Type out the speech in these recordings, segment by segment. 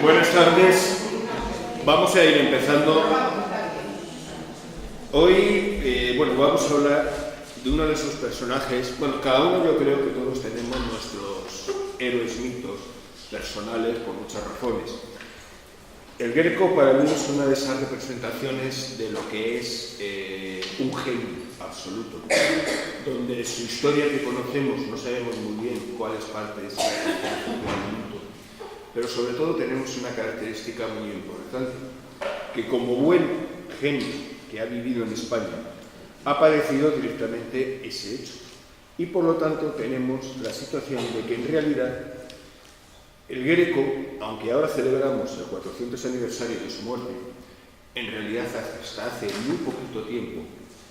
Buenas tardes. Vamos a ir empezando. Hoy, vamos a hablar de uno de esos personajes. Bueno, cada uno yo creo que todos tenemos nuestros héroes mitos personales por muchas razones. El Greco para mí es una de esas representaciones de lo que es un genio absoluto, donde su historia que conocemos no sabemos muy bien cuáles partes del mito, pero sobre todo tenemos una característica muy importante, que como buen genio que ha vivido en España, ha padecido directamente ese hecho. Y por lo tanto tenemos la situación de que en realidad el Greco, aunque ahora celebramos el 400 aniversario de su muerte, en realidad hasta hace muy poquito tiempo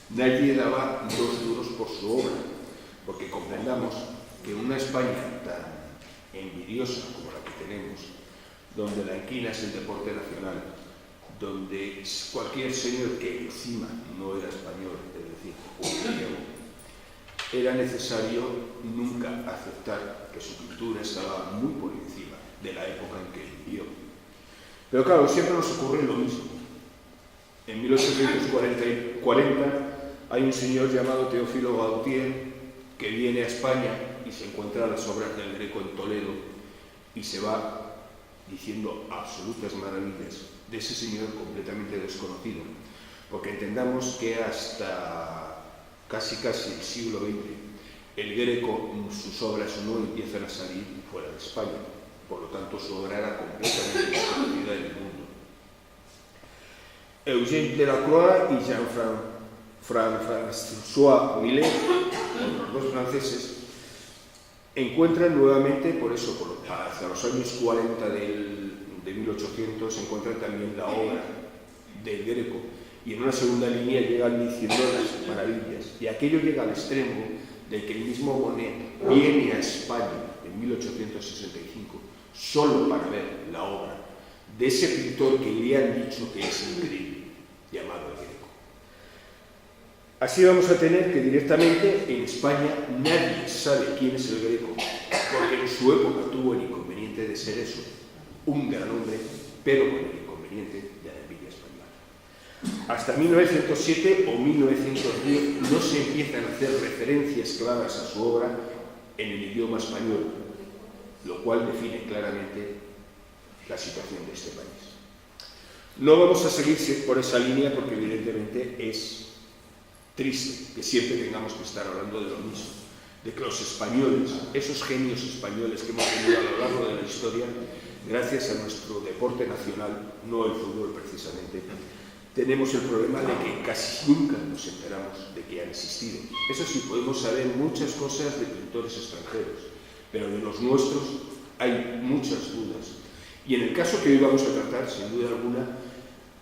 nadie daba 2 duros por su obra, porque comprendamos que una España tan envidiosa como la que tenemos, donde la inquina es el deporte nacional, donde cualquier señor que encima no era español, es decir, un griego, era necesario nunca aceptar que su cultura estaba muy por encima de la época en que vivió. Pero claro, siempre nos ocurre lo mismo. En 1840 hay un señor llamado Teófilo Gautier que viene a España y se encuentra las obras del Greco en Toledo y se va diciendo absolutas maravillas de ese señor completamente desconocido, porque entendamos que hasta casi el siglo XX el Greco, sus obras no empiezan a salir fuera de España, por lo tanto su obra era completamente desconocida en el mundo. Eugène Delacroix y Jean-François Millet, los dos franceses, encuentran nuevamente, por eso, hacia los años 40 de 1800, encuentran también la obra del Greco, y en una segunda línea llegan diciendo las maravillas, y aquello llega al extremo de que el mismo Monet viene a España en 1865 solo para ver la obra de ese pintor que le han dicho que es increíble, llamado el Greco. Así vamos a tener que directamente en España nadie sabe quién es el Greco, porque en su época tuvo el inconveniente de ser eso, un gran hombre, pero con el inconveniente de la envidia española. Hasta 1907 o 1910 no se empiezan a hacer referencias claras a su obra en el idioma español, lo cual define claramente la situación de este país. No vamos a seguir por esa línea porque evidentemente es triste que siempre tengamos que estar hablando de lo mismo, de que los españoles, esos genios españoles que hemos tenido a lo largo de la historia, gracias a nuestro deporte nacional, no el fútbol precisamente, tenemos el problema de que casi nunca nos enteramos de que han existido. Eso sí, podemos saber muchas cosas de pintores extranjeros, pero de los nuestros hay muchas dudas. Y en el caso que hoy vamos a tratar, sin duda alguna,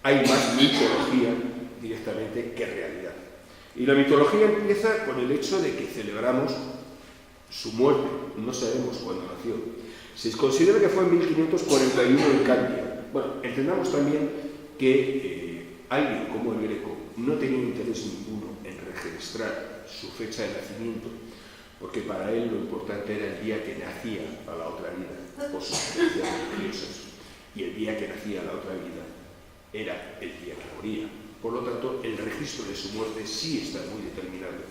hay más mitología directamente que realidad. Y la mitología empieza con el hecho de que celebramos su muerte, no sabemos cuándo nació. Se considera que fue en 1541 en Candia. Bueno, entendamos también que alguien como el Greco no tenía interés ninguno en registrar su fecha de nacimiento, porque para él lo importante era el día que nacía a la otra vida, por sus creencias religiosas, y el día que nacía a la otra vida era el día que moría. Por lo tanto, el registro de su muerte sí está muy determinado,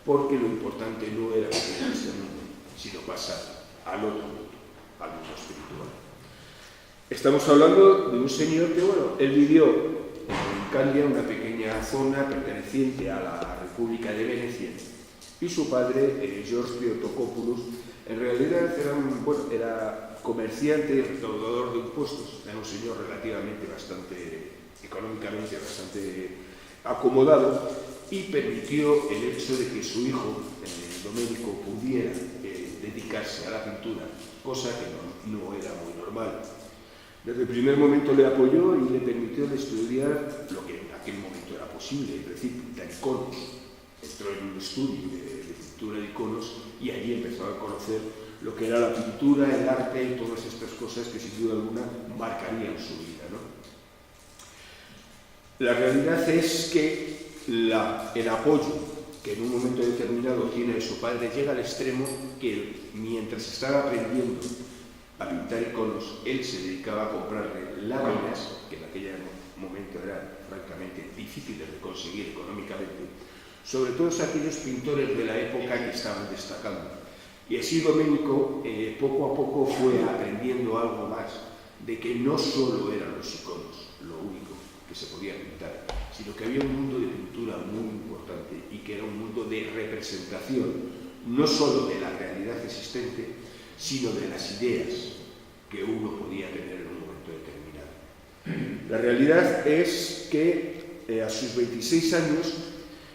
porque lo importante no era vivir en este mundo, sino pasar al otro mundo, al mundo espiritual. Estamos hablando de un señor que, él vivió en Candia, una pequeña zona perteneciente a la República de Venecia, y su padre, George Tocopoulos, en realidad era comerciante y recaudador de impuestos. Era un señor relativamente económicamente bastante acomodado, y permitió el hecho de que su hijo, Domenico, pudiera dedicarse a la pintura, cosa que no era muy normal. Desde el primer momento le apoyó y le permitió estudiar lo que en aquel momento era posible, es decir, pintar iconos. Entró en un estudio de pintura de iconos y allí empezó a conocer lo que era la pintura, el arte y todas estas cosas que sin duda alguna marcarían su vida, ¿no? La realidad es que el apoyo que en un momento determinado tiene de su padre llega al extremo que mientras estaba aprendiendo a pintar iconos, él se dedicaba a comprarle láminas, que en aquel momento eran francamente difíciles de conseguir económicamente, sobre todos aquellos pintores de la época que estaban destacando. Y así Domenico poco a poco fue aprendiendo algo más de que no solo eran los iconos lo único que se podía pintar, sino que había un mundo de pintura muy importante y que era un mundo de representación, no solo de la realidad existente, sino de las ideas que uno podía tener en un momento determinado. La realidad es que a sus 26 años,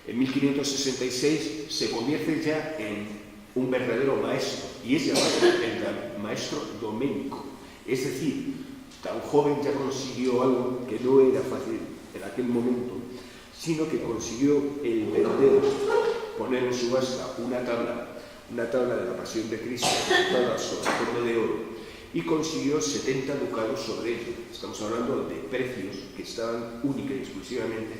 en 1566, se convierte ya en un verdadero maestro, y es llamado el maestro Domenico. Es decir, tan joven ya consiguió algo que no era fácil en aquel momento, sino que consiguió el vender, poner en subasta una tabla de la Pasión de Cristo, toda sobre fondo de oro, y consiguió 70 ducados sobre ello. Estamos hablando de precios que estaban única y exclusivamente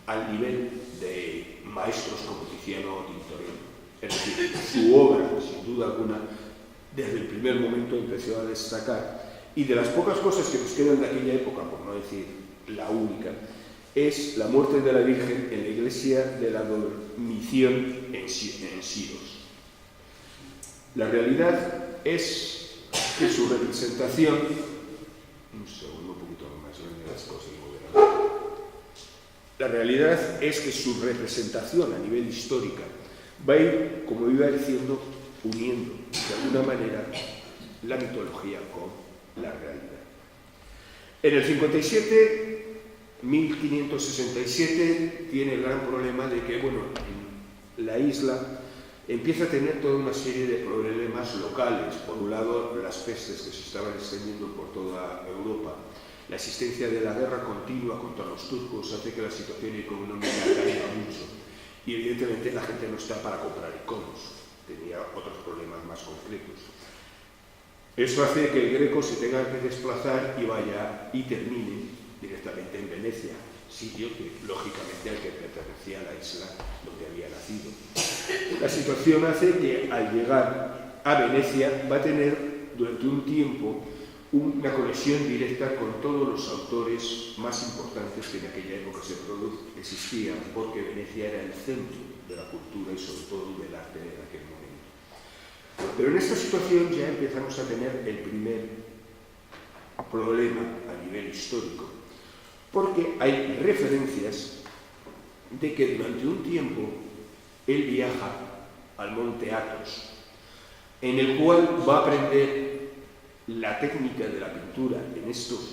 al nivel de maestros como Tiziano o Tintorino. Es decir, su obra, sin duda alguna, desde el primer momento empezó a destacar. Y de las pocas cosas que nos quedan de aquella época, por no decir la única, es la muerte de la Virgen en la iglesia de la Dormición en Siros. La realidad es que su representación... Un segundo, un poquito más grande las cosas. La realidad es que su representación a nivel histórica va a ir, como iba diciendo, uniendo de alguna manera la mitología con la realidad. En el 57, 1567, tiene el gran problema de que, bueno, la isla empieza a tener toda una serie de problemas locales. Por un lado, las pestes que se estaban extendiendo por toda Europa. La existencia de la guerra continua contra los turcos hace que la situación económica caiga mucho. Y evidentemente la gente no está para comprar iconos, tenía otros problemas más concretos. Eso hace que el Greco se tenga que desplazar y vaya y termine directamente en Venecia, sitio que lógicamente al que pertenecía a la isla donde había nacido. La situación hace que al llegar a Venecia va a tener durante un tiempo una conexión directa con todos los autores más importantes que en aquella época existían, porque Venecia era el centro de la cultura y sobre todo del arte en aquel momento. Pero en esta situación ya empezamos a tener el primer problema a nivel histórico, porque hay referencias de que durante un tiempo él viaja al monte Athos, en el cual va a aprender la técnica de la pintura en estos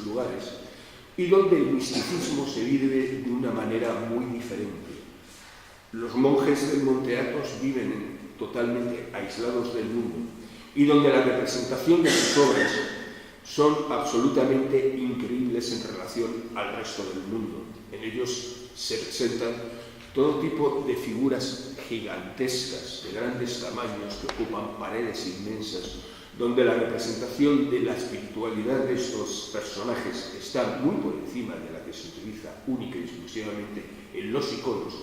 lugares, y donde el misticismo se vive de una manera muy diferente. Los monjes del Monte Athos viven totalmente aislados del mundo, y donde la representación de sus obras son absolutamente increíbles en relación al resto del mundo. En ellos se presentan todo tipo de figuras gigantescas, de grandes tamaños, que ocupan paredes inmensas, donde la representación de la espiritualidad de estos personajes está muy por encima de la que se utiliza única y exclusivamente en los iconos.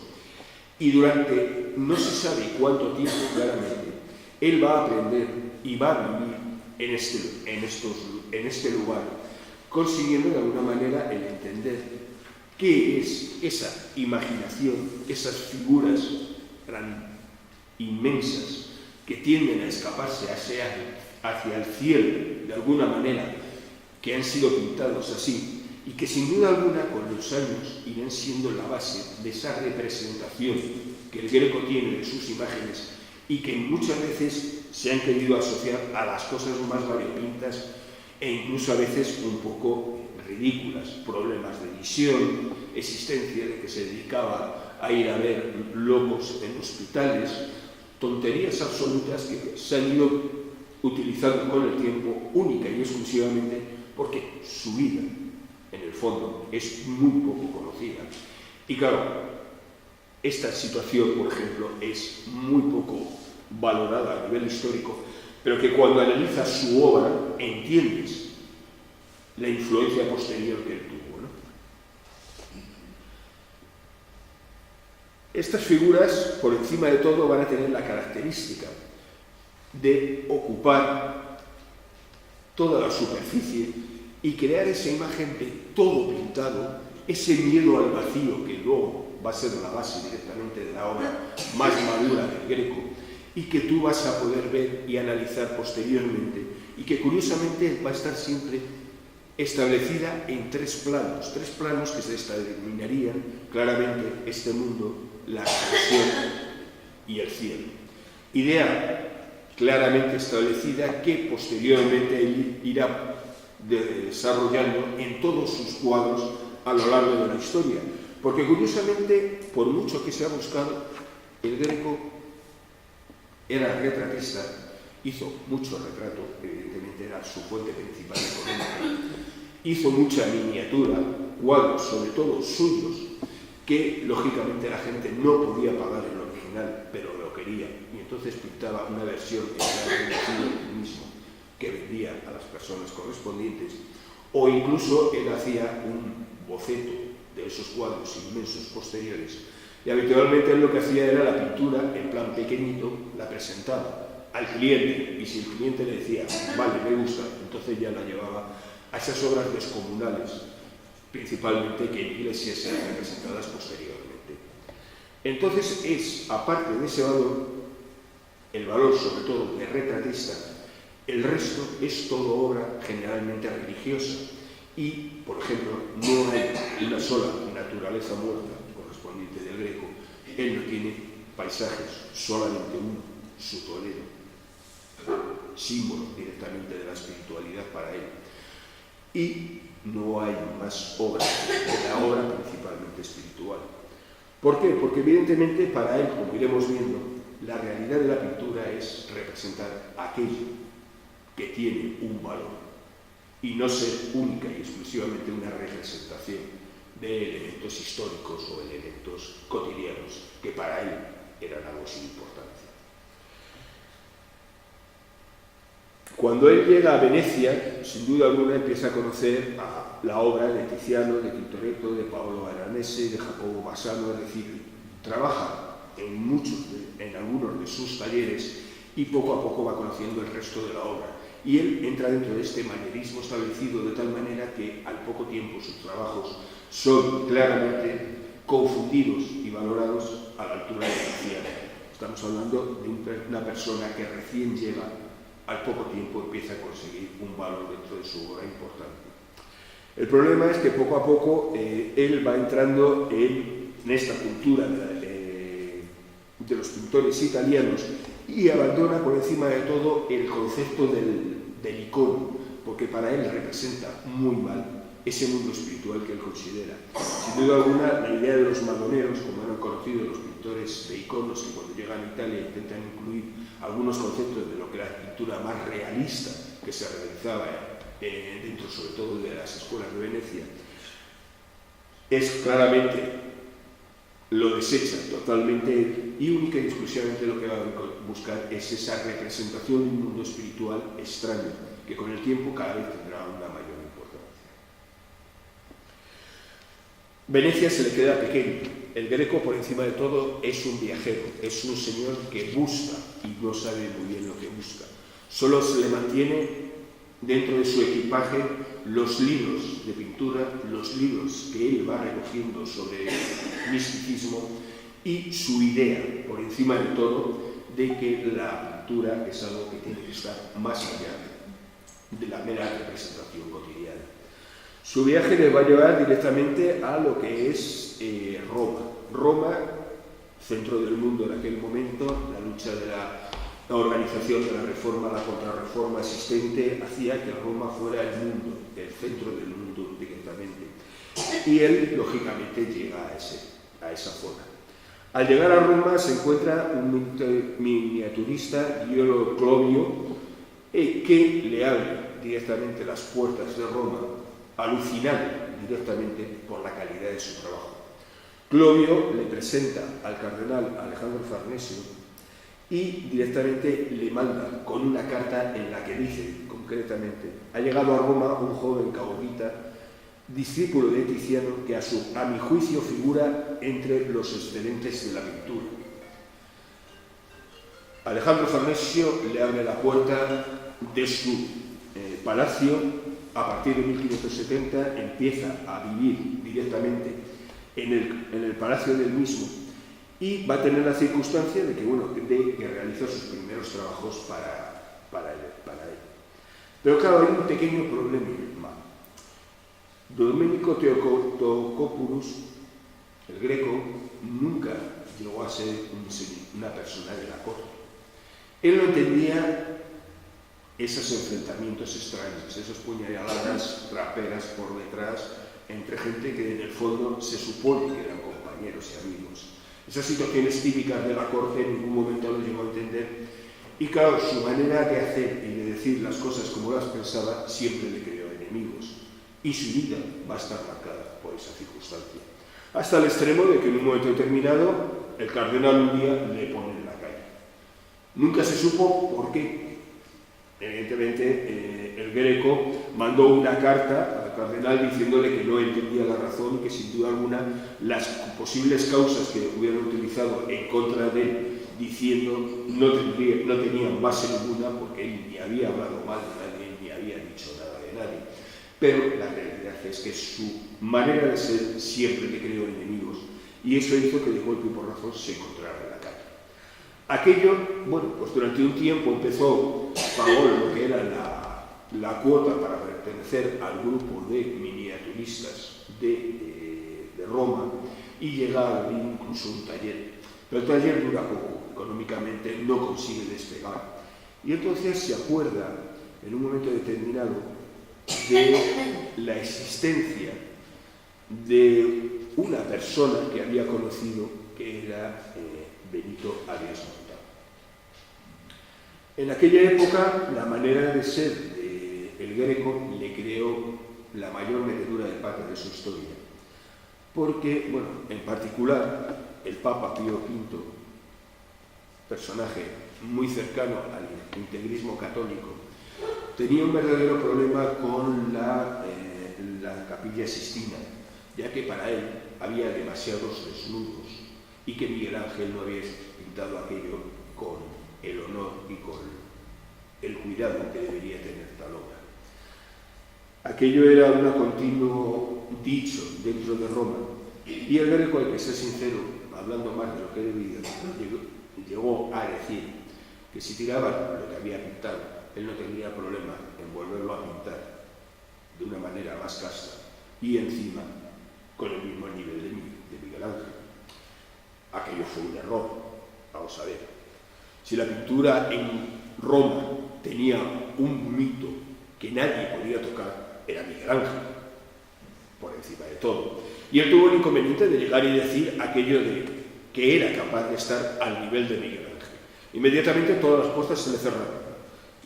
Y durante no se sabe cuánto tiempo claramente, él va a aprender y va a vivir en este lugar, consiguiendo de alguna manera el entender qué es esa imaginación, esas figuras tan inmensas que tienden a escaparse hacia el cielo de alguna manera, que han sido pintados así y que sin duda alguna con los años irán siendo la base de esa representación que el Greco tiene de sus imágenes y que muchas veces se han querido asociar a las cosas más variopintas e incluso a veces un poco ridículas, problemas de visión, existencia de que se dedicaba a ir a ver locos en hospitales, tonterías absolutas que se han ido utilizando con el tiempo única y exclusivamente porque su vida, en el fondo, es muy poco conocida. Y claro, esta situación, por ejemplo, es muy poco valorada a nivel histórico, pero que cuando analizas su obra entiendes la influencia posterior que él tuvo, ¿no? Estas figuras, por encima de todo, van a tener la característica de ocupar toda la superficie y crear esa imagen de todo pintado, ese miedo al vacío que luego va a ser la base directamente de la obra más madura del Greco y que tú vas a poder ver y analizar posteriormente y que curiosamente va a estar siempre establecida en tres planos que se determinarían claramente este mundo, la creación y el cielo. Idea claramente establecida que posteriormente él irá desarrollando en todos sus cuadros a lo largo de la historia. Porque curiosamente, por mucho que se ha buscado, el Greco era retratista, hizo mucho retrato, evidentemente era su fuente principal económica, hizo mucha miniatura, cuadros, sobre todo suyos, que lógicamente la gente no podía pagar el original, pero lo quería, y entonces pintaba una versión que era reducido él mismo, que vendía a las personas correspondientes, o incluso él hacía un boceto de esos cuadros inmensos posteriores, y habitualmente él lo que hacía era la pintura en plan pequeñito, la presentaba al cliente, y si el cliente le decía, vale, me gusta, entonces ya la llevaba a esas obras descomunales, principalmente que en iglesias sean representadas posteriormente. Entonces es, aparte de ese valor, el valor sobre todo de retratista, el resto es todo obra generalmente religiosa y, por ejemplo, no hay una sola naturaleza muerta correspondiente del Greco. Él no tiene paisajes, solamente uno, su Toledo, símbolo directamente de la espiritualidad para él. Y no hay más obras de la obra principalmente espiritual. ¿Por qué? Porque evidentemente para él, como iremos viendo, la realidad de la pintura es representar aquello que tiene un valor y no ser única y exclusivamente una representación de elementos históricos o elementos cotidianos que para él eran algo sin importancia. Cuando él llega a Venecia, sin duda alguna empieza a conocer a la obra de Tiziano, de Tintoretto, de Paolo Veronese, de Jacopo Bassano, es decir, trabaja en algunos de sus talleres y poco a poco va conociendo el resto de la obra. Y él entra dentro de este manierismo establecido de tal manera que al poco tiempo sus trabajos son claramente confundidos y valorados a la altura de Tiziano. Estamos hablando de una persona que recién llega, al poco tiempo empieza a conseguir un valor dentro de su obra importante. El problema es que poco a poco él va entrando en esta cultura de los pintores italianos y abandona por encima de todo el concepto del icono, porque para él representa muy mal ese mundo espiritual que él considera. Sin duda alguna, la idea de los madoneros, como eran conocidos los pintores de iconos, que cuando llegan a Italia intentan incluir algunos conceptos de lo que era la pintura más realista que se realizaba dentro sobre todo de las escuelas de Venecia, es claramente lo desecha totalmente y única y exclusivamente lo que va a buscar es esa representación de un mundo espiritual extraño que con el tiempo cada vez tendrá una mayor importancia. Venecia se le queda pequeño. El Greco, por encima de todo, es un viajero, es un señor que busca y no sabe muy bien lo que busca. Solo se le mantiene dentro de su equipaje los libros de pintura, los libros que él va recogiendo sobre misticismo y su idea, por encima de todo, de que la pintura es algo que tiene que estar más allá de la mera representación cotidiana. Su viaje le va a llevar directamente a lo que es Roma. Roma, centro del mundo en aquel momento, la lucha de la organización de la reforma, la contrarreforma existente, hacía que Roma fuera el mundo, el centro del mundo directamente. Y él, lógicamente, llega a esa zona. Al llegar a Roma se encuentra un miniaturista, Giulio Clovio, que le abre directamente las puertas de Roma, alucinado directamente por la calidad de su trabajo. Clovio le presenta al cardenal Alejandro Farnesio y directamente le manda con una carta en la que dice concretamente: ha llegado a Roma un joven caudita, discípulo de Tiziano, que a mi juicio figura entre los excelentes de la pintura. Alejandro Farnesio le abre la puerta de su palacio. A partir de 1570 empieza a vivir directamente en el palacio del mismo y va a tener la circunstancia de que, bueno, de que realiza sus primeros trabajos para él. Pero claro, hay un pequeño problema. Domenico Theotokopoulos, el Greco, nunca llegó a ser una persona de la corte. Él no entendía esos enfrentamientos extraños, esas puñaladas raperas por detrás entre gente que en el fondo se supone que eran compañeros y amigos. Esas situaciones típicas de la corte en ningún momento lo llegó a entender y claro, su manera de hacer y de decir las cosas como las pensaba siempre le creó enemigos y su vida va a estar marcada por esa circunstancia. Hasta el extremo de que en un momento determinado el cardenal un día le pone en la calle. Nunca se supo por qué. Evidentemente, el Greco mandó una carta al cardenal diciéndole que no entendía la razón y que sin duda alguna las posibles causas que hubieran utilizado en contra de él, diciendo no tenían base ninguna porque él ni había hablado mal de nadie ni había dicho nada de nadie. Pero la realidad es que su manera de ser siempre le creó enemigos y eso hizo que de golpe y porrazo se encontrara en la calle. Aquello, bueno, pues durante un tiempo pagó lo que era la cuota para pertenecer al grupo de miniaturistas de Roma y llega a abrir incluso un taller. Pero el taller dura poco, económicamente no consigue despegar. Y entonces se acuerda, en un momento determinado, de la existencia de una persona que había conocido que era Benito Arias Montano. En aquella época, la manera de ser del Greco le creó la mayor metedura de pata de su historia, porque, bueno, en particular, el Papa Pío V, personaje muy cercano al integrismo católico, tenía un verdadero problema con la Capilla Sixtina, ya que para él había demasiados desnudos y que Miguel Ángel no había pintado aquello con el honor y con el cuidado que debería tener tal obra. Aquello era un continuo dicho dentro de Roma y el Greco, al que ser sincero, hablando más de lo que debía, llegó a decir que si tiraban lo que había pintado, él no tendría problema en volverlo a pintar de una manera más casta y encima con el mismo nivel de Miguel Ángel. Aquello fue un error. Vamos a ver. Si la pintura en Roma tenía un mito que nadie podía tocar, era Miguel Ángel, por encima de todo. Y él tuvo el inconveniente de llegar y decir aquello de que era capaz de estar al nivel de Miguel Ángel. Inmediatamente todas las puertas se le cerraron.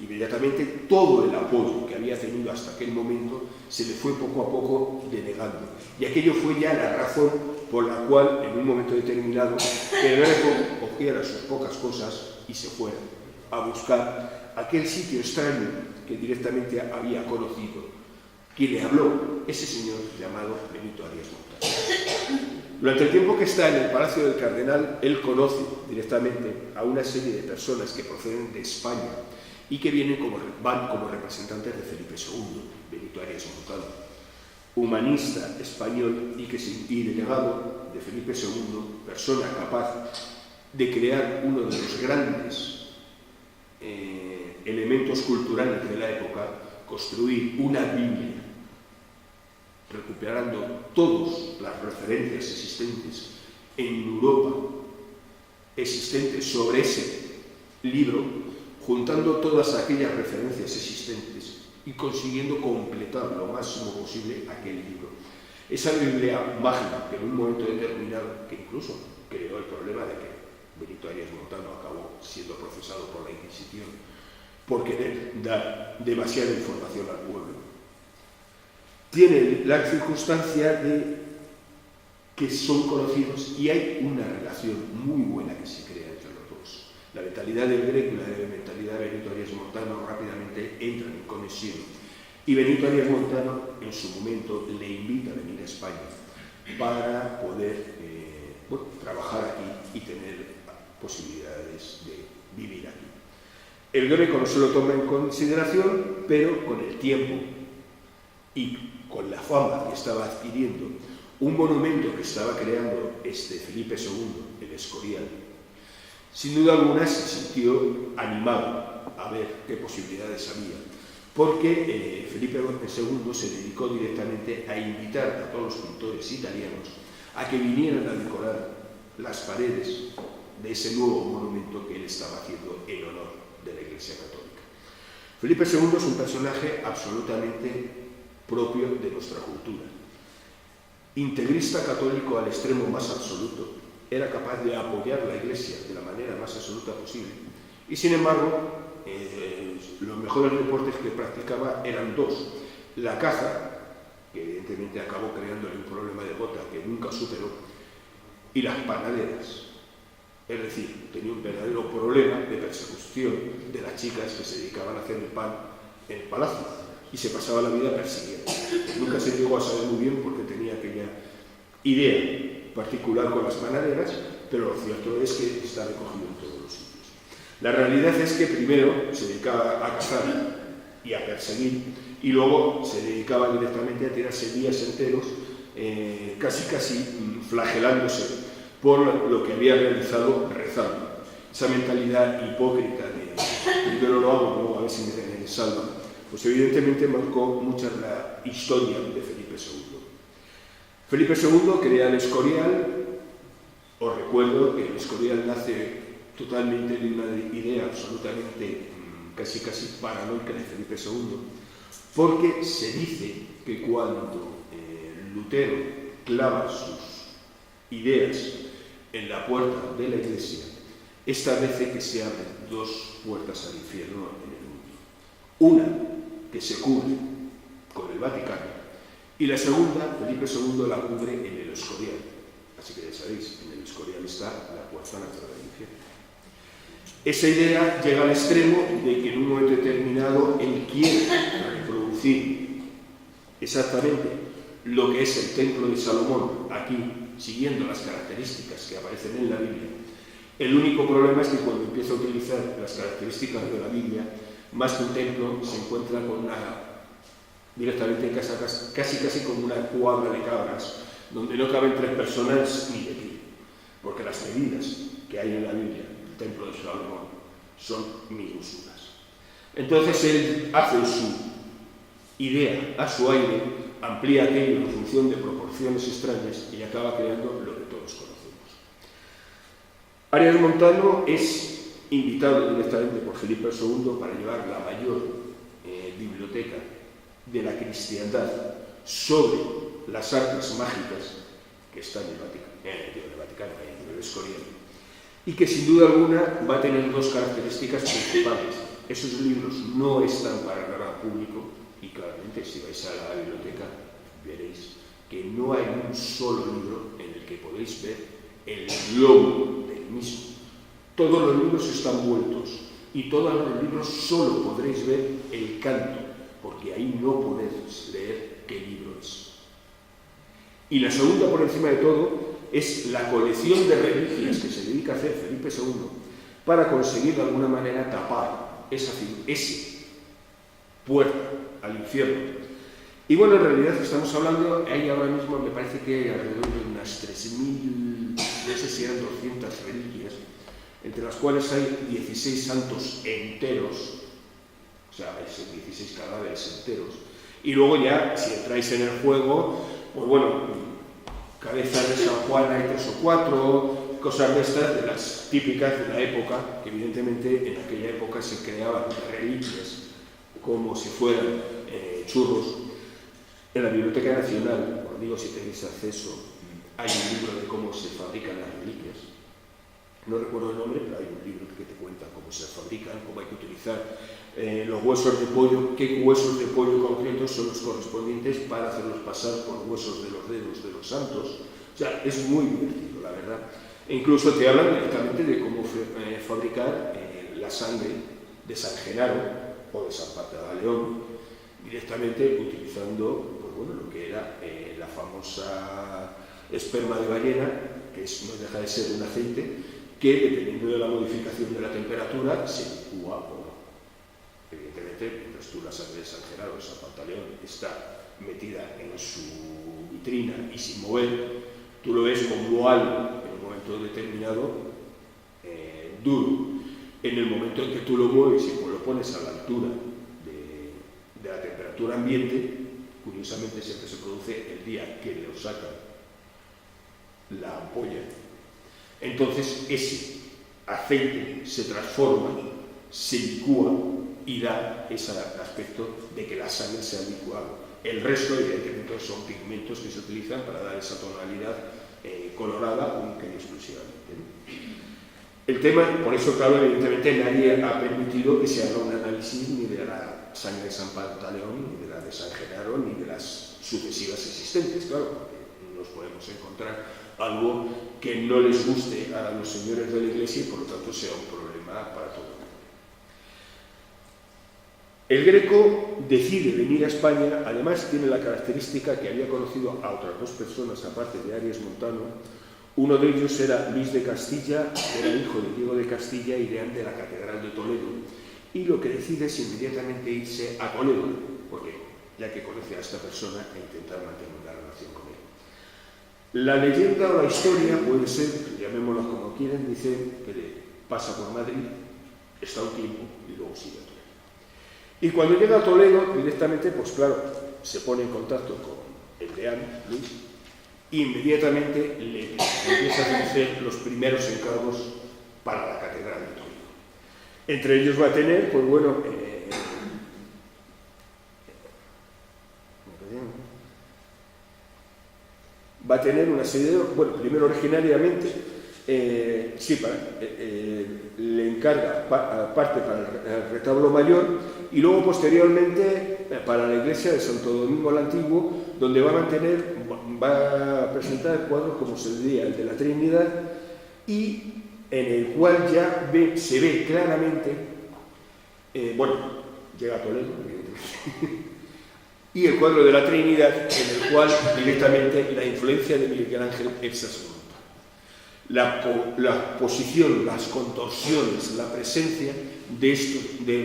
Inmediatamente todo el apoyo que había tenido hasta aquel momento se le fue poco a poco denegando. Y aquello fue ya la razón por la cual, en un momento determinado, el Greco cogiera sus pocas cosas y se fuera a buscar aquel sitio extraño que directamente había conocido. Quien le habló, ese señor llamado Benito Arias Montano. Durante el tiempo que está en el Palacio del Cardenal, él conoce directamente a una serie de personas que proceden de España y que van como representantes de Felipe II, Benito Arias Montano, humanista español y delegado de Felipe II, persona capaz de crear uno de los grandes elementos culturales de la época, construir una Biblia, recuperando todas las referencias existentes en Europa, existentes sobre ese libro, juntando todas aquellas referencias existentes y consiguiendo completar lo máximo posible aquel libro. Esa Biblia mágica que en un momento determinado, que incluso creó el problema de que Benito Arias Montano acabó siendo procesado por la Inquisición por querer dar demasiada información al pueblo. Tiene la circunstancia de que son conocidos y hay una relación muy buena que se crea entre los dos. La mentalidad del Greco y la mentalidad de Benito Arias Montano rápidamente entran en conexión. Y Benito Arias Montano, en su momento, le invita a venir a España para poder trabajar aquí y tener posibilidades de vivir aquí. El Greco no se lo toma en consideración, pero con el tiempo y con la fama que estaba adquiriendo un monumento que estaba creando Felipe II, el Escorial, sin duda alguna se sintió animado a ver qué posibilidades había, porque Felipe II se dedicó directamente a invitar a todos los pintores italianos a que vinieran a decorar las paredes de ese nuevo monumento que él estaba haciendo en honor de la Iglesia Católica. Felipe II es un personaje absolutamente propio de nuestra cultura. Integrista católico al extremo más absoluto, era capaz de apoyar la Iglesia de la manera más absoluta posible. Y sin embargo, los mejores deportes que practicaba eran dos: la caza, que evidentemente acabó creándole un problema de gota que nunca superó, y las panaderas. Es decir, tenía un verdadero problema de persecución de las chicas que se dedicaban a hacer el pan en el palacio y se pasaba la vida persiguiendo. Nunca se llegó a saber muy bien porque tenía aquella idea particular con las panaderas, pero lo cierto es que está recogido en todos los sitios. La realidad es que primero se dedicaba a cazar y a perseguir, y luego se dedicaba directamente a tirarse días enteros, casi flagelándose por lo que había realizado rezando. Esa mentalidad hipócrita de primero lo hago, luego a ver si me salva, pues evidentemente marcó mucho la historia de Felipe II. Felipe II crea el Escorial. Os recuerdo que el Escorial nace totalmente de una idea absolutamente casi paranoica de Felipe II, porque se dice que cuando Lutero clava sus ideas en la puerta de la Iglesia, establece que se abren dos puertas al infierno en el mundo. Una que se cubre con el Vaticano y la segunda, Felipe II la cubre en el Escorial. Así que ya sabéis, en el Escorial está la puerta a la entrada del infierno. Esa idea llega al extremo de que en un momento determinado él quiere reproducir exactamente lo que es el templo de Salomón aquí, siguiendo las características que aparecen en la Biblia. El único problema es que cuando empieza a utilizar las características de la Biblia, más que un templo, se encuentra con directamente casi como una cuadra de cabras, donde no caben 3 personas ni de pie, porque las medidas que hay en la Biblia, el templo de Salomón, son minúsculas. Entonces él hace su idea a su aire, amplía aquello en función de proporciones extrañas y acaba creando lo que todos conocemos. Arias Montano es invitado directamente por Felipe II para llevar la mayor biblioteca de la cristiandad sobre las artes mágicas que están en el Vaticano, en el Escorial, y que sin duda alguna va a tener dos características principales. Esos libros no están para el gran público y claramente si vais a la biblioteca veréis que no hay un solo libro en el que podéis ver el logo del mismo. Todos los libros están vueltos y todos los libros solo podréis ver el canto, porque ahí no podéis leer qué libro es. Y la segunda, por encima de todo, es la colección de reliquias que se dedica a hacer Felipe II para conseguir de alguna manera tapar esa puerta al infierno. Y bueno, en realidad estamos hablando, hay ahora mismo, me parece que hay alrededor de unas 3.000, no sé si eran 200 reliquias, entre las cuales hay 16 santos enteros, o sea, hay 16 cadáveres enteros, y luego ya, si entráis en el juego, pues bueno, cabezas de San Juan hay 3 o 4, cosas de estas, de las típicas de la época, que evidentemente en aquella época se creaban reliquias como si fueran churros. En la Biblioteca Nacional, os digo si tenéis acceso, hay un libro de cómo se fabrican las reliquias. No recuerdo el nombre, pero hay un libro que te cuenta cómo se fabrican, cómo hay que utilizar los huesos de pollo, qué huesos de pollo concretos son los correspondientes para hacerlos pasar por huesos de los dedos de los santos. O sea, es muy divertido, la verdad. E incluso te hablan directamente de cómo fabricar la sangre de San Genaro o de San Pantaleón, directamente utilizando pues bueno, lo que era la famosa esperma de ballena, que no deja de ser un aceite, que, dependiendo de la modificación de la temperatura, se licúa o no. Evidentemente, mientras tú la sangre de San Genaro de San Pantaleón está metida en su vitrina y sin mover, tú lo ves como algo en un momento determinado duro. En el momento en que tú lo mueves y lo pones a la altura de la temperatura ambiente, curiosamente siempre se produce el día que lo sacan la ampolla. Entonces ese aceite se transforma, se licúa y da ese aspecto de que la sangre se ha licuado. El resto, evidentemente, son pigmentos que se utilizan para dar esa tonalidad colorada única y exclusivamente. El tema, por eso, claro, evidentemente nadie ha permitido que se haga un análisis ni de la sangre de San Pantaleón, ni de la de San Genaro, ni de las sucesivas existentes, claro, porque nos podemos encontrar algo que no les guste a los señores de la Iglesia y por lo tanto sea un problema para todo el mundo. El Greco decide venir a España, además tiene la característica que había conocido a otras dos personas aparte de Arias Montano. Uno de ellos era Luis de Castilla, era hijo de Diego de Castilla y deán de la Catedral de Toledo, y lo que decide es inmediatamente irse a Toledo, porque ya que conoce a esta persona, e intentar mantener una relación con él. La leyenda o la historia puede ser, llamémosla como quieren, dice que pasa por Madrid, está un tiempo y luego sigue a Toledo. Y cuando llega a Toledo, directamente, pues claro, se pone en contacto con el deán, Luis, e inmediatamente le empieza a ofrecer los primeros encargos para la Catedral de Toledo. Entre ellos va a tener, pues bueno, va a tener una serie de, bueno, primero originariamente, le encarga parte para el retablo mayor y luego posteriormente para la iglesia de Santo Domingo el Antiguo, donde va a presentar cuadros como sería el de la Trinidad y en el cual ya se ve claramente, llega a Toledo, evidentemente, y el cuadro de la Trinidad, en el cual directamente la influencia de Miguel Ángel es absoluta. La posición, las contorsiones, la presencia de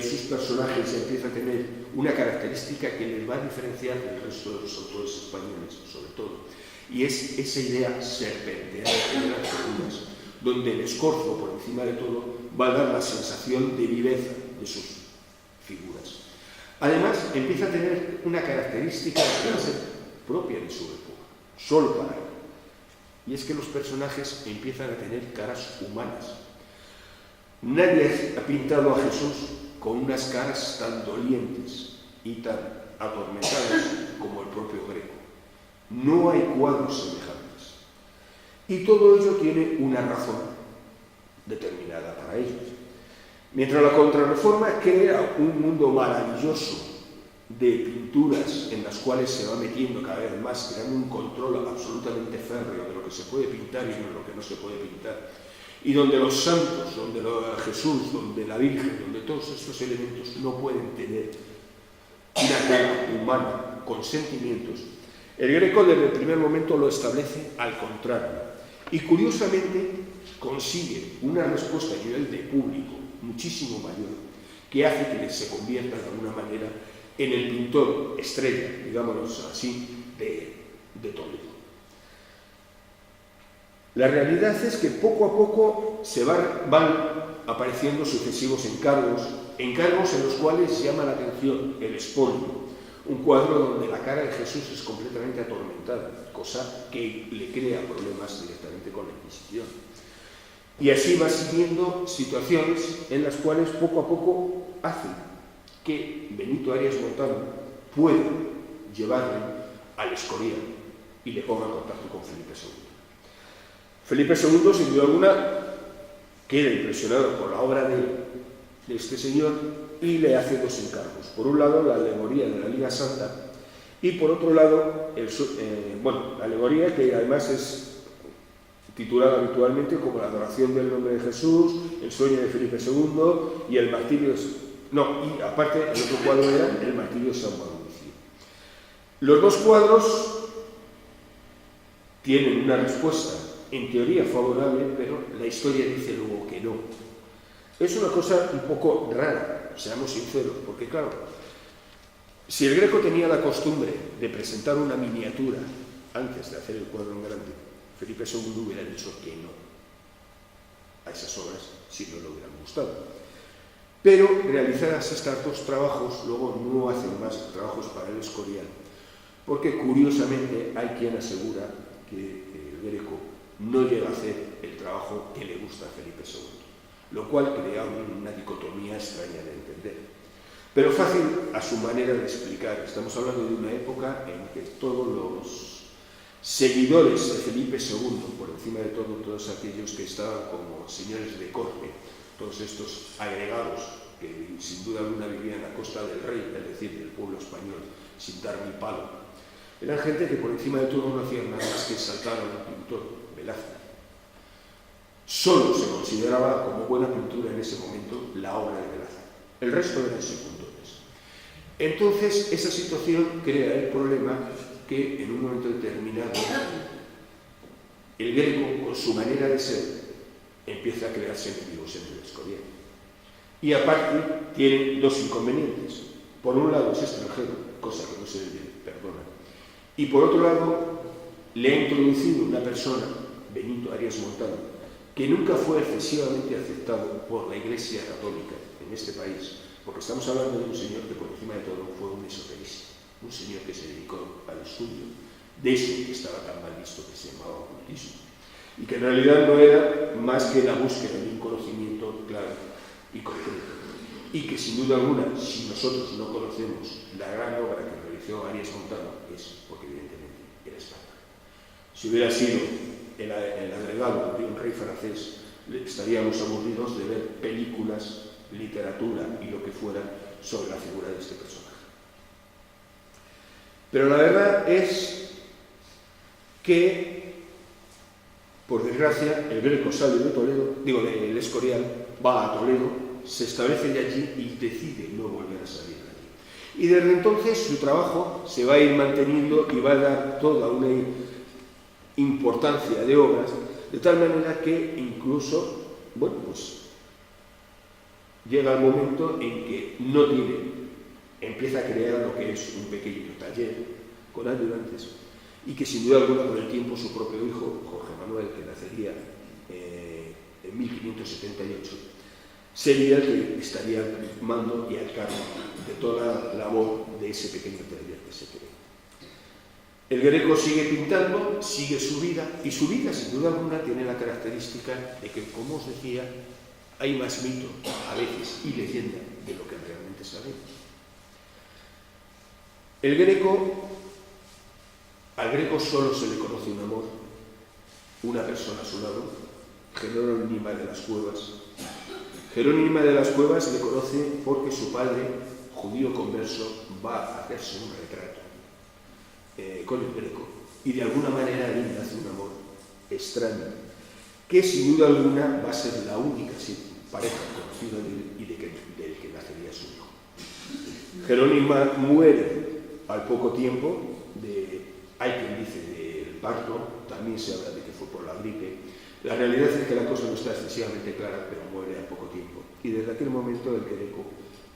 sus personajes ya empieza a tener una característica que les va a diferenciar del resto de los autores españoles, sobre todo, y es esa idea serpenteante de las figuras, donde el escorzo, por encima de todo, va a dar la sensación de viveza de sus figuras. Además, empieza a tener una característica que va a ser propia de su época, solo para él. Y es que los personajes empiezan a tener caras humanas. Nadie ha pintado a Jesús con unas caras tan dolientes y tan atormentadas como el propio Greco. No hay cuadros semejantes. Y todo ello tiene una razón determinada para ellos. Mientras la Contrarreforma crea un mundo maravilloso de pinturas en las cuales se va metiendo cada vez más, creando un control absolutamente férreo de lo que se puede pintar y de lo que no se puede pintar, y donde los santos, donde Jesús, donde la Virgen, donde todos estos elementos no pueden tener una cara humana con sentimientos, el Greco desde el primer momento lo establece al contrario, y curiosamente consigue una respuesta a nivel de público muchísimo mayor, que hace que se convierta de alguna manera en el pintor estrella, digámoslo así, de Toledo. La realidad es que poco a poco se van apareciendo sucesivos encargos en los cuales llama la atención el espolio, un cuadro donde la cara de Jesús es completamente atormentada, cosa que le crea problemas directamente con la Inquisición. Y así va siguiendo situaciones en las cuales poco a poco hacen que Benito Arias Montano pueda llevarle al Escorial y le ponga en contacto con Felipe II. Felipe II, sin duda alguna, queda impresionado por la obra de este señor y le hace dos encargos. Por un lado, la alegoría de la Liga Santa y por otro lado, la alegoría que además es titulada habitualmente como la adoración del nombre de Jesús, el sueño de Felipe II y el martirio. Y aparte el otro cuadro era el martirio de San Mauricio. Los dos cuadros tienen una respuesta en teoría favorable, pero la historia dice luego que no. Es una cosa un poco rara, seamos sinceros, porque claro, si el Greco tenía la costumbre de presentar una miniatura antes de hacer el cuadro en grande, Felipe II hubiera dicho que no a esas obras si no le hubieran gustado. Pero realizadas estos dos trabajos, luego no hacen más trabajos para el Escorial, porque curiosamente hay quien asegura que el Greco no llega a hacer el trabajo que le gusta a Felipe II, lo cual crea una dicotomía extraña de entender. Pero fácil a su manera de explicar. Estamos hablando de una época en que todos los seguidores de Felipe II, por encima de todo, todos aquellos que estaban como señores de corte, todos estos agregados que sin duda alguna vivían a costa del rey, es decir, del pueblo español, sin dar ni palo, eran gente que por encima de todo no hacían nada más que exaltar a un pintor, Velázquez. Solo se consideraba como buena pintura en ese momento la obra de Velázquez. El resto eran secundarios. Entonces, esa situación crea el problema que en un momento determinado el Greco, con su manera de ser, empieza a crearse enemigos en el Escorial. Y aparte, tiene dos inconvenientes. Por un lado es extranjero, cosa que no se le perdona. Y por otro lado, le ha introducido una persona, Benito Arias Montano, que nunca fue excesivamente aceptado por la Iglesia Católica en este país, porque estamos hablando de un señor que por encima de todo fue un esoterista, un señor que se dedicó al estudio de eso que estaba tan mal visto que se llamaba ocultismo, y que en realidad no era más que la búsqueda de un conocimiento claro y concreto, y que sin duda alguna, si nosotros no conocemos la gran obra que realizó Arias Montano, es porque evidentemente era español. Si hubiera sido el agregado de un rey francés, estaríamos aburridos de ver películas, literatura y lo que fuera sobre la figura de este personaje. Pero la verdad es que, por desgracia, el Greco sale de Toledo, del Escorial, va a Toledo, se establece de allí y decide no volver a salir de allí. Y desde entonces su trabajo se va a ir manteniendo y va a dar toda una importancia de obras, de tal manera que incluso, bueno, pues llega el momento en que no tiene, empieza a crear lo que es un pequeño taller con ayudantes, y que sin duda alguna con el tiempo su propio hijo, Jorge Manuel, que nacería en 1578, sería el que estaría al mando y al cargo de toda la labor de ese pequeño taller que se crea. El Greco sigue pintando, sigue su vida, y su vida sin duda alguna tiene la característica de que, como os decía, hay más mito a veces y leyenda de lo que realmente sabemos. Al Greco solo se le conoce un amor, una persona a su lado, Jerónima de las Cuevas. Jerónima de las Cuevas le conoce porque su padre, judío converso, va a hacerse un retrato con el Greco, y de alguna manera ahí nace un amor extraño, que sin duda alguna va a ser la única pareja conocida del que nacería su hijo. Jerónima muere al poco tiempo, hay quien dice del parto, también se habla de que fue por la gripe. La realidad es que la cosa no está excesivamente clara, pero muere al poco tiempo, y desde aquel momento el Greco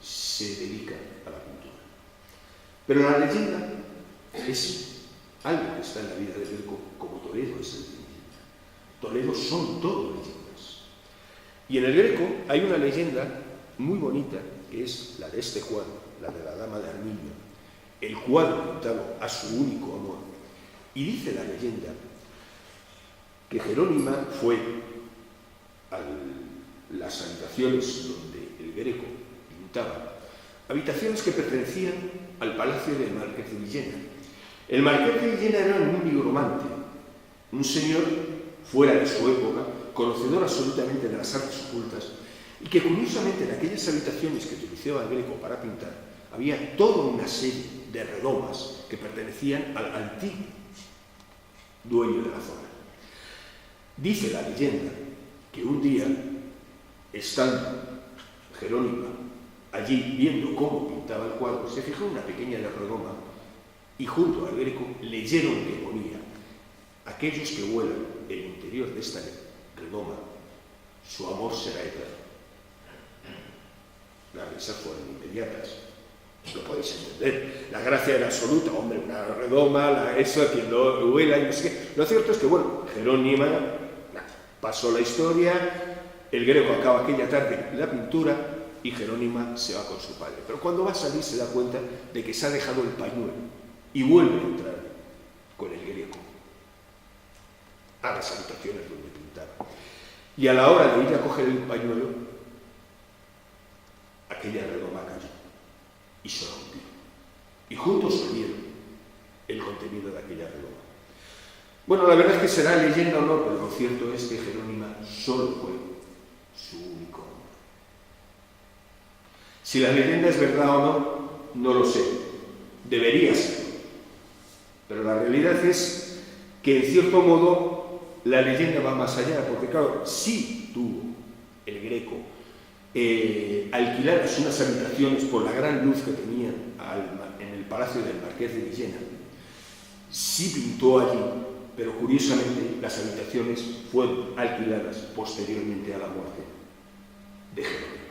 se dedica a la pintura. Pero la leyenda es algo que está en la vida del Greco, como Toledo es el leyenda. Toledo son todo leyendas. Y en el Greco hay una leyenda muy bonita, que es la de este cuadro, la de la Dama de Arminio, el cuadro pintado a su único amor. Y dice la leyenda que Jerónima fue a las habitaciones donde el Greco pintaba, habitaciones que pertenecían al palacio del Marqués de Villena. El Marqués de Villena era un nigromante, un señor fuera de su época, conocedor absolutamente de las artes ocultas, y que curiosamente en aquellas habitaciones que utilizaba el Greco para pintar había toda una serie de redomas que pertenecían al antiguo dueño de la zona. Dice la leyenda que un día, estando Jerónima allí viendo cómo pintaba el cuadro, se fijó una pequeña redoma y junto al Greco leyeron que ponía: aquellos que huelan el interior de esta redoma, su amor será eterno. Las risas fueron inmediatas, lo podéis entender. La gracia era absoluta, hombre, una redoma, eso, quien lo huela y no sé qué. Lo cierto es que, bueno, Jerónima pasó la historia, el Greco acaba aquella tarde la pintura y Jerónima se va con su padre. Pero cuando va a salir se da cuenta de que se ha dejado el pañuelo y vuelve a entrar con el Greco a las habitaciones donde pintaba. Y a la hora de ir a coger el pañuelo, aquella redoma cayó y se rompió. Y juntos olieron el contenido de aquella redoma. Bueno, la verdad es que será leyenda o no, pero lo cierto es que Jerónima solo fue su único amor. Si la leyenda es verdad o no, no lo sé. Debería serlo. Pero la realidad es que, en cierto modo, la leyenda va más allá, porque, claro, sí tuvo el Greco alquiladas unas habitaciones por la gran luz que tenía en el palacio del Marqués de Villena. Sí pintó allí, pero curiosamente las habitaciones fueron alquiladas posteriormente a la muerte de Jerónimo.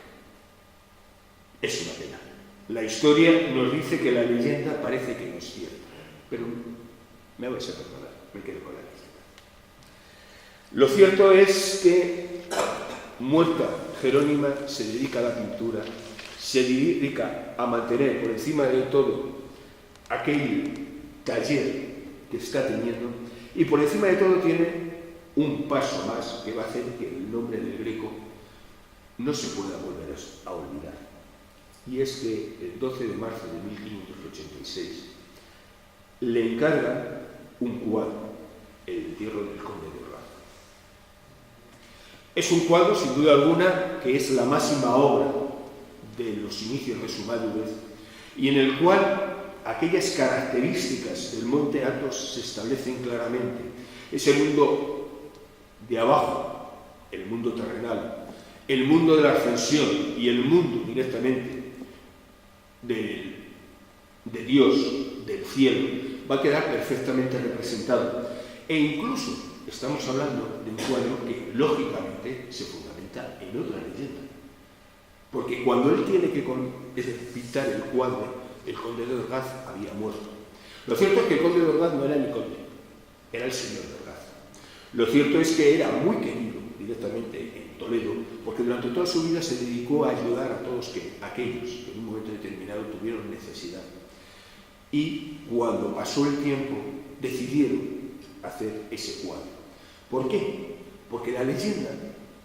Es una pena. La historia nos dice que la leyenda parece que no es cierta, pero me vais a perdonar, me quedo con la leyenda. Lo cierto es que, muerta Jerónima, se dedica a la pintura, se dedica a mantener por encima de todo aquel taller que está teniendo, y por encima de todo tiene un paso más que va a hacer que el nombre del Greco no se pueda volver a olvidar. Y es que el 12 de marzo de 1586 le encarga un cuadro, El entierro del conde de Orgaz. Es un cuadro, sin duda alguna, que es la máxima obra de los inicios de su madurez y en el cual aquellas características del Monte Athos se establecen claramente. Ese mundo de abajo, el mundo terrenal, el mundo de la ascensión y el mundo directamente de Dios, del cielo, va a quedar perfectamente representado. E incluso estamos hablando de un cuadro que lógicamente se fundamenta en otra leyenda. Porque cuando él tiene que pintar el cuadro, el conde de Orgaz había muerto. Lo cierto es que el conde de Orgaz no era ni conde, era el señor de Orgaz. Lo cierto es que era muy querido directamente en Toledo, porque durante toda su vida se dedicó a ayudar a todos aquellos que en un momento determinado tuvieron necesidad. Y cuando pasó el tiempo, decidieron hacer ese cuadro. ¿Por qué? Porque la leyenda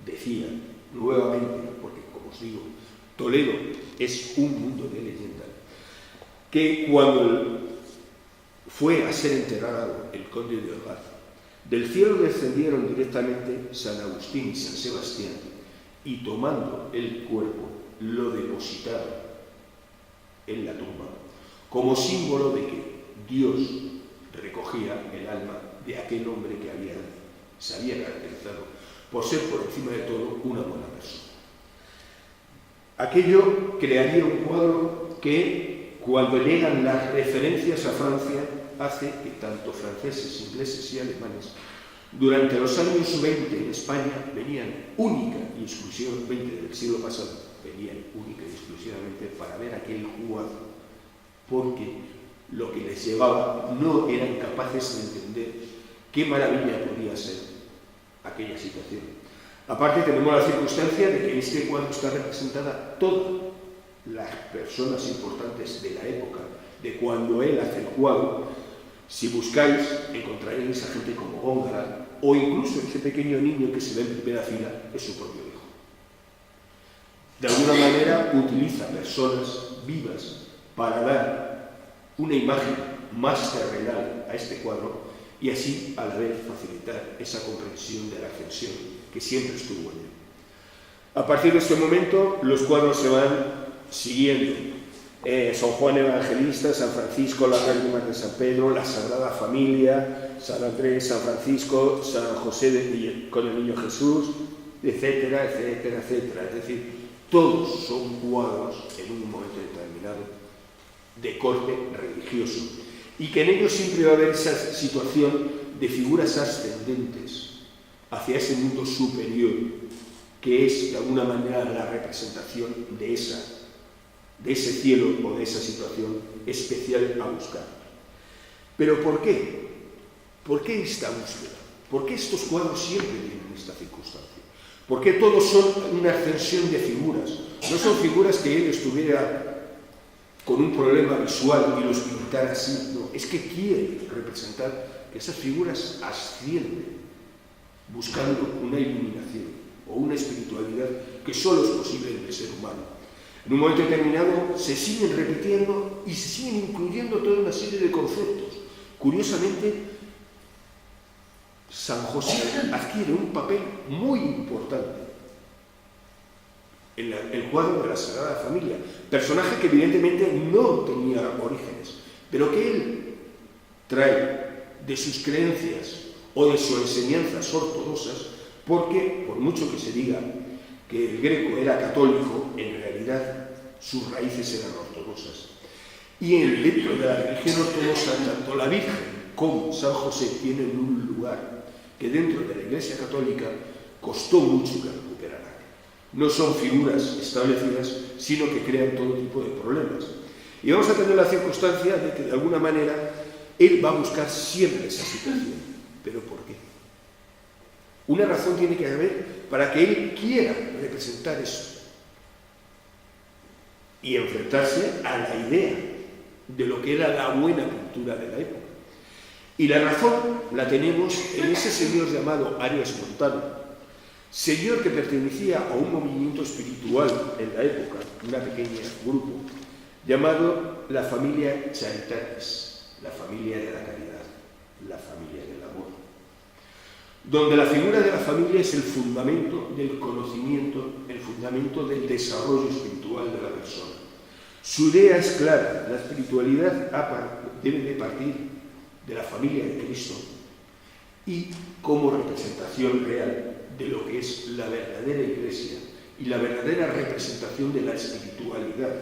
decía, nuevamente, porque como os digo, Toledo es un mundo de leyenda, que cuando fue a ser enterrado el conde de Orgaz, del cielo descendieron directamente San Agustín y San Sebastián y tomando el cuerpo lo depositaron en la tumba como símbolo de que Dios recogía el alma de aquel hombre que se había caracterizado por ser por encima de todo una buena persona. Aquello crearía un cuadro que, cuando llegan las referencias a Francia, hace que tanto franceses, ingleses y alemanes, durante los años 20 en España, venían única y exclusivamente del siglo pasado, venían única y exclusivamente para ver aquel cuadro, porque lo que les llevaba no eran capaces de entender qué maravilla podía ser aquella situación. Aparte tenemos la circunstancia de que en este cuadro está representada todas las personas importantes de la época, de cuando él hace el cuadro. Si buscáis, encontraréis a gente como Góngora, o incluso ese pequeño niño que se ve en primera fila es su propio hijo. De alguna manera utiliza personas vivas para dar una imagen más terrenal a este cuadro y así a la vez facilitar esa comprensión de la ascensión que siempre estuvo en él. A partir de este momento los cuadros se van siguiendo. San Juan Evangelista, San Francisco, las lágrimas de San Pedro, la Sagrada Familia, San Andrés, San Francisco, San José con el Niño Jesús, etcétera, etcétera, etcétera. Es decir, todos son cuadros en un momento determinado de corte religioso y que en ellos siempre va a haber esa situación de figuras ascendentes hacia ese mundo superior, que es de alguna manera la representación de ese cielo o de esa situación especial a buscar. ¿Pero por qué? ¿Por qué esta búsqueda? ¿Por qué estos cuadros siempre tienen esta circunstancia? ¿Por qué todos son una ascensión de figuras? No son figuras que él estuviera con un problema visual y los pintara así, no, es que quiere representar que esas figuras ascienden buscando una iluminación o una espiritualidad que solo es posible en el ser humano. En un momento determinado se siguen repitiendo y se siguen incluyendo toda una serie de conceptos. Curiosamente, San José adquiere un papel muy importante en el cuadro de la Sagrada Familia, personaje que evidentemente no tenía orígenes, pero que él trae de sus creencias o de sus enseñanzas ortodoxas, porque, por mucho que se diga que el greco era católico, en realidad sus raíces eran ortodoxas. Y dentro de la religión ortodoxa, tanto la Virgen como San José tienen un lugar que dentro de la Iglesia Católica costó mucho que recuperaran. No son figuras establecidas, sino que crean todo tipo de problemas. Y vamos a tener la circunstancia de que, de alguna manera, él va a buscar siempre esa situación. ¿Pero por qué? Una razón tiene que haber para que él quiera representar eso y enfrentarse a la idea de lo que era la buena cultura de la época. Y la razón la tenemos en ese señor llamado Arias Montano, señor que pertenecía a un movimiento espiritual en la época, una pequeña grupo, llamado la familia Charitatis, la familia de la caridad, la familia del amor, donde la figura de la familia es el fundamento del conocimiento, el fundamento del desarrollo espiritual de la persona. Su idea es clara: la espiritualidad debe de partir de la familia de Cristo y como representación real de lo que es la verdadera Iglesia y la verdadera representación de la espiritualidad.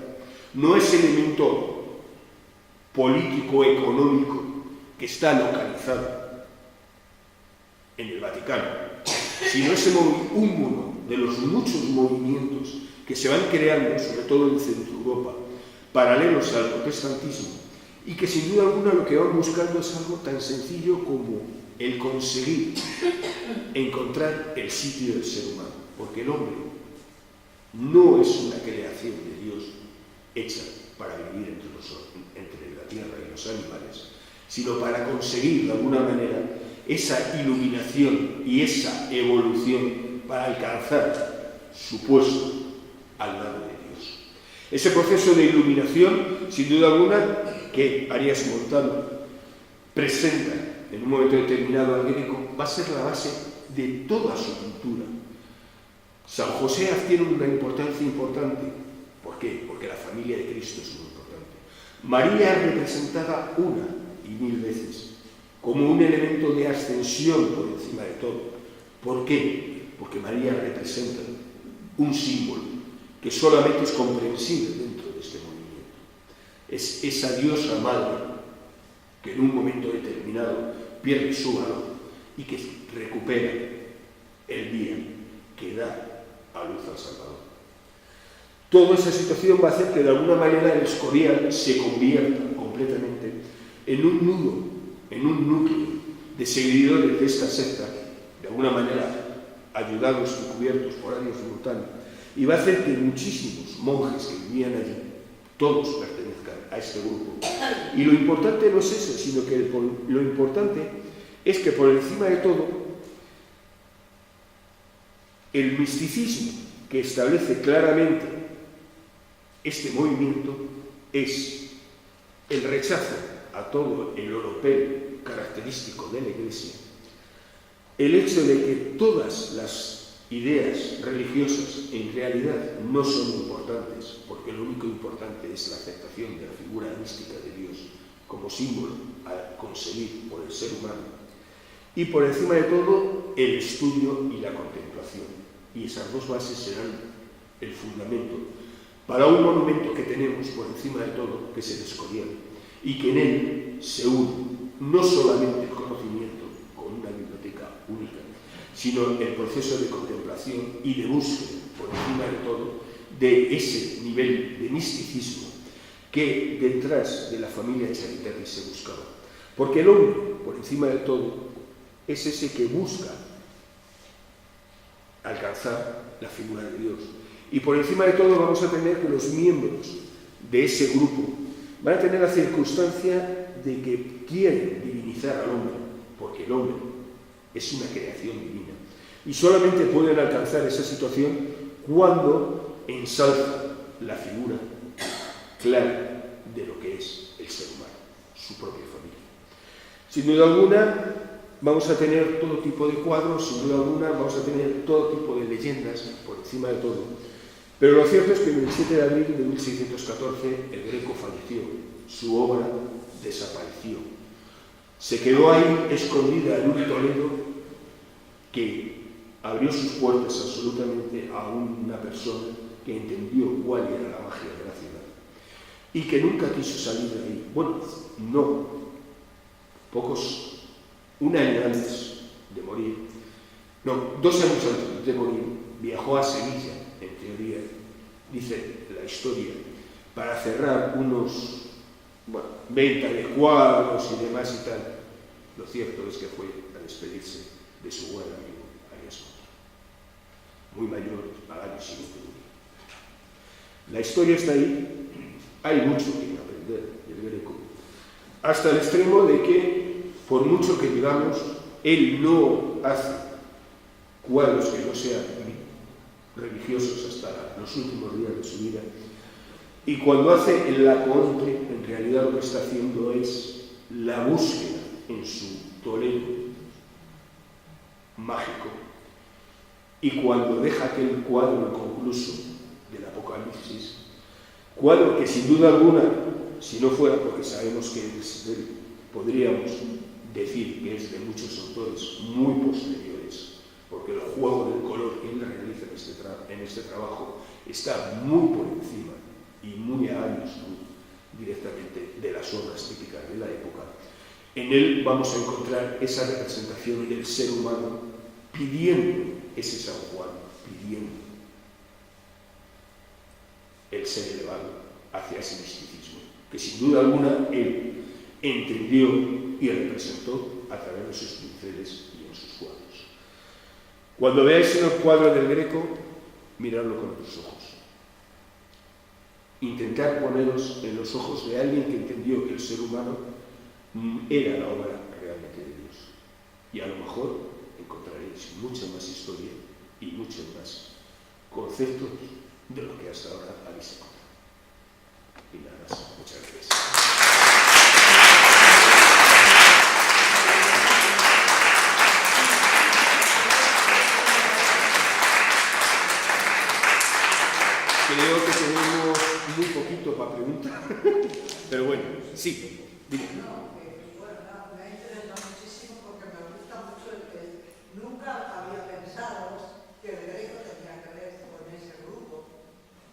No es elemento político-económico que está localizado en el Vaticano, sino es uno de los muchos movimientos que se van creando, sobre todo en Centro Europa, paralelos al protestantismo, y que sin duda alguna lo que van buscando es algo tan sencillo como el conseguir encontrar el sitio del ser humano, porque el hombre no es una creación de Dios hecha para vivir entre la tierra y los animales, sino para conseguir de alguna manera esa iluminación y esa evolución para alcanzar su puesto al lado de Dios. Ese proceso de iluminación, sin duda alguna, que Arias Montano presenta en un momento determinado al greco, va a ser la base de toda su cultura. San José adquiere una importancia importante. ¿Por qué? Porque la familia de Cristo es muy importante. María es representada una y mil veces como un elemento de ascensión por encima de todo. ¿Por qué? Porque María representa un símbolo que solamente es comprensible dentro de este movimiento. Es esa diosa madre que en un momento determinado pierde su valor y que recupera el día que da a luz al Salvador. Toda esa situación va a hacer que de alguna manera el Escorial se convierta completamente en un nudo, en un núcleo de seguidores de esta secta, de alguna manera ayudados y cubiertos por Arias Montano, y va a hacer que muchísimos monjes que vivían allí, todos pertenezcan a este grupo. Y lo importante no es eso, sino que lo importante es que por encima de todo, el misticismo que establece claramente este movimiento es el rechazo a todo el oropel característico de la Iglesia, el hecho de que todas las ideas religiosas en realidad no son importantes, porque lo único importante es la aceptación de la figura mística de Dios como símbolo a conseguir por el ser humano, y por encima de todo el estudio y la contemplación. Y esas dos bases serán el fundamento para un monumento que tenemos por encima de todo, que es el Escorial, y que en él se une no solamente el conocimiento, sino el proceso de contemplación y de búsqueda, por encima de todo, de ese nivel de misticismo que detrás de la familia Charitatis se buscaba. Porque el hombre, por encima de todo, es ese que busca alcanzar la figura de Dios. Y por encima de todo vamos a tener que los miembros de ese grupo van a tener la circunstancia de que quieren divinizar al hombre, porque el hombre es una creación divina. Y solamente pueden alcanzar esa situación cuando ensalzan la figura clara de lo que es el ser humano, su propia familia. Sin duda alguna, vamos a tener todo tipo de cuadros, sin duda alguna, vamos a tener todo tipo de leyendas por encima de todo. Pero lo cierto es que el 7 de abril de 1614 el Greco falleció, su obra desapareció. Se quedó ahí escondida en un Toledo que abrió sus puertas absolutamente a una persona que entendió cuál era la magia de la ciudad y que nunca quiso salir de ahí. Bueno, no. Un año antes de morir, no, 2 años antes de morir, viajó a Sevilla, en teoría, dice la historia, para cerrar unos venta de cuadros y demás y tal. Lo cierto es que fue a despedirse de su buen amigo Arias Montano, muy mayor al año siguiente. La historia está ahí, hay mucho que aprender del Greco, hasta el extremo de que, por mucho que digamos, él no hace cuadros que no sean religiosos hasta los últimos días de su vida, y cuando hace el Laocoonte, en realidad lo que está haciendo es la búsqueda en su Toledo mágico, y cuando deja aquel cuadro inconcluso del Apocalipsis, cuadro que sin duda alguna, si no fuera porque sabemos que es de él, podríamos decir que es de muchos autores muy posteriores, porque el juego del color que él realiza en este trabajo está muy por encima y muy a años directamente de las obras típicas de la época. En él vamos a encontrar esa representación del ser humano pidiendo ese San Juan, pidiendo el ser elevado hacia ese misticismo, que sin duda alguna él entendió y representó a través de sus pinceles y en sus cuadros. Cuando veáis el cuadro del Greco, miradlo con otros ojos. Intentad poneros en los ojos de alguien que entendió que el ser humano era la obra realmente de Dios. Y a lo mejor encontraréis mucha más historia y muchos más conceptos de lo que hasta ahora habéis encontrado. Y nada más. Muchas gracias. Creo que tenemos muy poquito para preguntar, pero bueno, sí. Dime. Me ha interesado muchísimo porque me gusta mucho el que nunca había pensado que el Greco tenía que ver con ese grupo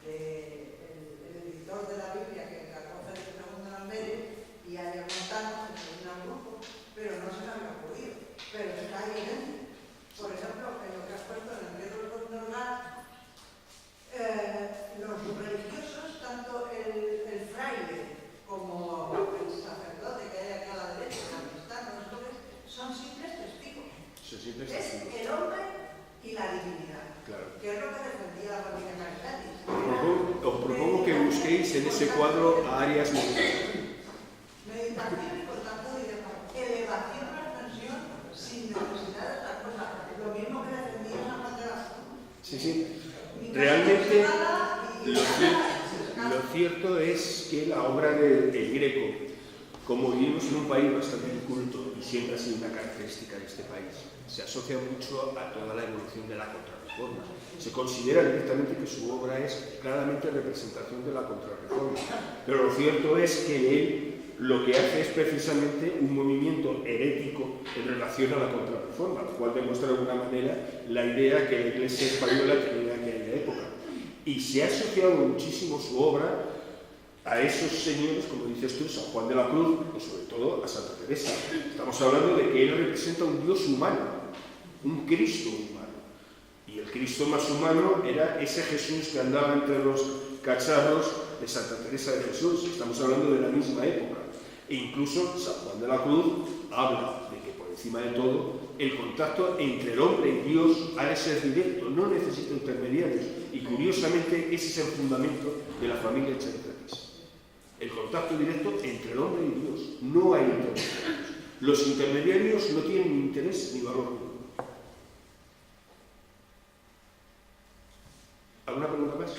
el editor de la Biblia que encargó Félix II Lambert y Arias Montano se unió al grupo, pero no se me había ocurrido, pero está evidente. Por ejemplo, en lo que has puesto en el libro de Normal, los religiosos, tanto el fraile como el sacerdote que hay aquí a la derecha, el sacristán, son simples testigos. Es el hombre y la divinidad, claro. Que es lo que defendía la familia Charitatis. Os propongo que busquéis en ese cuadro a Arias Montano. Meditación y por tanto elevación a la ascensión sin necesidad de otra cosa. Lo mismo que defendía San Juan de la Cruz. Sí. Realmente lo cierto es que la obra del Greco, como vivimos en un país bastante inculto y siempre ha sido una característica de este país, se asocia mucho a toda la evolución de la contrarreforma. Se considera directamente que su obra es claramente representación de la contrarreforma, pero lo cierto es que él lo que hace es precisamente un movimiento herético en relación a la contrarreforma, lo cual demuestra de alguna manera la idea que la Iglesia española tenía en aquella época. Y se ha asociado muchísimo su obra a esos señores, como dices tú, San Juan de la Cruz y sobre todo a Santa Teresa. Estamos hablando de que él representa un Dios humano, un Cristo humano. Y el Cristo más humano era ese Jesús que andaba entre los cacharros de Santa Teresa de Jesús. Estamos hablando de la misma época. E incluso San Juan de la Cruz habla de que por encima de todo el contacto entre el hombre y Dios ha de ser directo, no necesita intermediarios. Y curiosamente ese es el fundamento de la familia Charitatis. El contacto directo entre el hombre y Dios. No hay intermediarios. Los intermediarios no tienen ni interés ni valor. ¿Alguna pregunta más?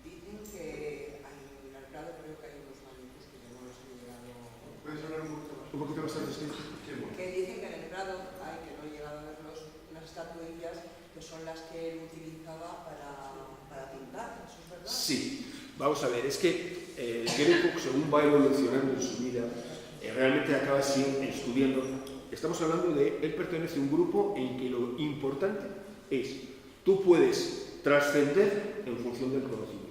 Dicen que en el Prado creo que hay unos maletes que yo no los he llegado. ¿Puedes hablar un poquito más? Un poquito más tarde, sí. Que dicen que en el Prado hay, que no he llegado a verlos, unas estatuillas que son las que él utilizaba para pintar. ¿Eso es verdad? Sí. Vamos a ver, es que Greco, según va evolucionando en su vida, realmente acaba estudiando. Estamos hablando de, él pertenece a un grupo en que lo importante es, tú puedes trascender en función del conocimiento.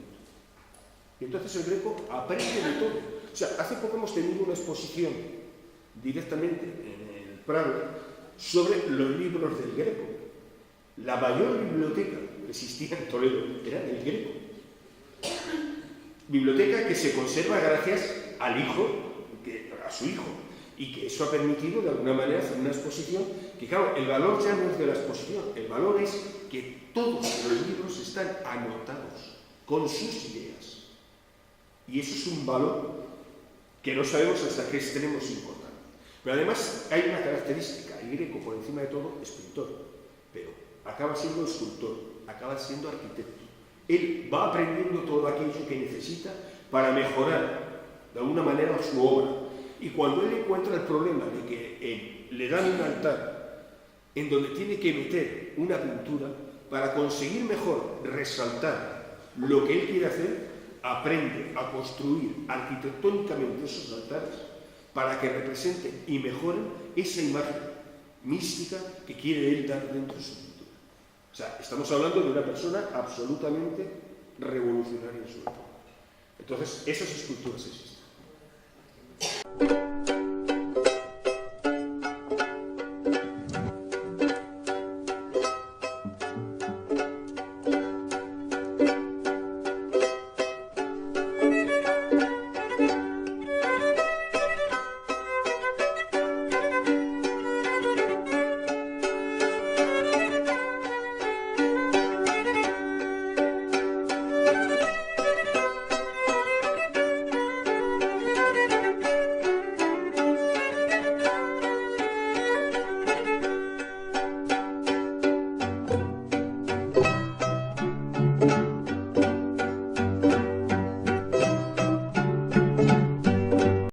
Y entonces el Greco aprende de todo. O sea, hace poco hemos tenido una exposición directamente en el Prado sobre los libros del Greco. La mayor biblioteca que existía en Toledo era del Greco. Biblioteca que se conserva gracias al hijo, a su hijo. Y que eso ha permitido, de alguna manera, hacer una exposición que, claro, el valor ya no es de la exposición, el valor es que todos los libros están anotados con sus ideas. Y eso es un valor que no sabemos hasta qué extremo es importante. Pero además hay una característica, el Greco, por encima de todo, es pintor, pero acaba siendo escultor, acaba siendo arquitecto. Él va aprendiendo todo aquello que necesita para mejorar, de alguna manera, su obra. Y cuando él encuentra el problema de que le dan un altar en donde tiene que meter una pintura para conseguir mejor resaltar lo que él quiere hacer, aprende a construir arquitectónicamente esos altares para que representen y mejoren esa imagen mística que quiere él dar dentro de su pintura. O sea, estamos hablando de una persona absolutamente revolucionaria en su época. Entonces, esas esculturas existen.